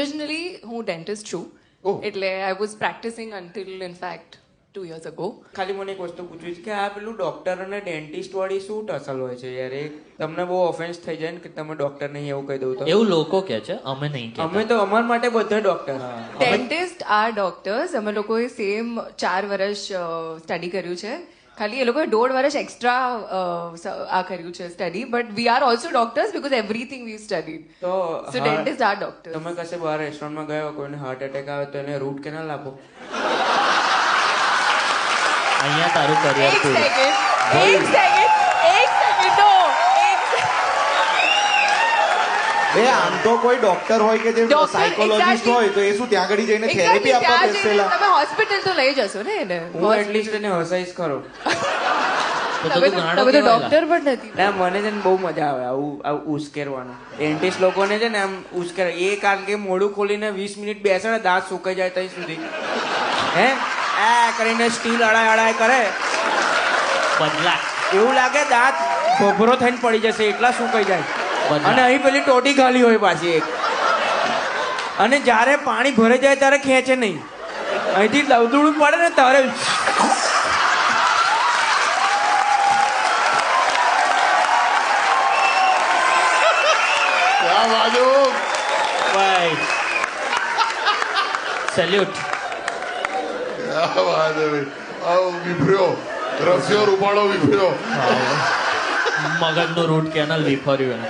Originally હું dentist છું ઓહ. એટલે I was practising until in fact 2 years ago. ખાલી મને એક વસ્તુ પૂછવી છે કે આ પેલું ડોક્ટર અને ડેન્ટિસ્ટ વાળી શું ટસલ હોય છે યાર? એ તમને બહુ ઓફેન્સ થઈ જાય ને કે તમે ડોક્ટર નહીં એવું કહી દઉં તો? એવું લોકો કે છે, અમે નહીં કહેતા. અમે તો અમાર માટે બધા ડોક્ટર. Dentist R doctors. અમે લોકોએ સેમ 4 વર્ષ સ્ટડી કર્યું છે. ખાલી એ લોકોએ 1.5 વર્ષ એક્સ્ટ્રા આ કર્યું છે study, but we are also doctors because everything we studied. તો સો ડેન્ટિસ્ટ આર ડોક્ટર્સ. તમે કશે બહાર રેસ્ટોરન્ટમાં ગયા હોય, કોઈને હાર્ટ એટેક આવે તો એને રૂટ કેનાલ આપો. અહીંયા તારું કરિયર એક પૂરું. સેકન્ડ નો બે આમ તો કોઈ ડોક્ટર હોય કે જે Doctor, સાયકોલોજિસ્ટ exactly. હોય તો એ શું ત્યાં આગળ જઈને થેરેપી આપવા બેસેલા? તમે હોસ્પિટલ તો લઈ જશો ને એને. હું એટલીસ્ટ એને હસાઈશ ખરો. તો તમે તું તો ગાંડો ડોક્ટર કહેવાય. પણ નથી. ના, મને છે ને બહુ મજા આવે આવું ઉશ્કેરવાનું. ડેન્ટિસ્ટ લોકોને છે ને આમ ઉશ્કેર એ કારણ કે મોઢું ખોલીને 20 મિનિટ બેસે ને દાંત સુકાઈ જાય ત્યાં સુધી હે આ કરીને સ્ટીલ અડાય કરે બદલા. એવું લાગે દાંત ભભરો થઈને પડી જશે એટલા સુકાઈ જાય. બદલા. અને અહીં પેલી ટોટી ખાલી હોય પાછી એક. અને જ્યારે પાણી ભરાઈ જાય ત્યારે ખેંચે નહીં. અહીંથી દવદુડું પડે ને ત્યારે क्या बाजू ભાઈ સેલ્યુટ. क्या बात है भाई आओ विभ्रियो रसियो रूपाड़ो विभ्रियो મગજનું રૂટ કેનલ વિફર્યું એને.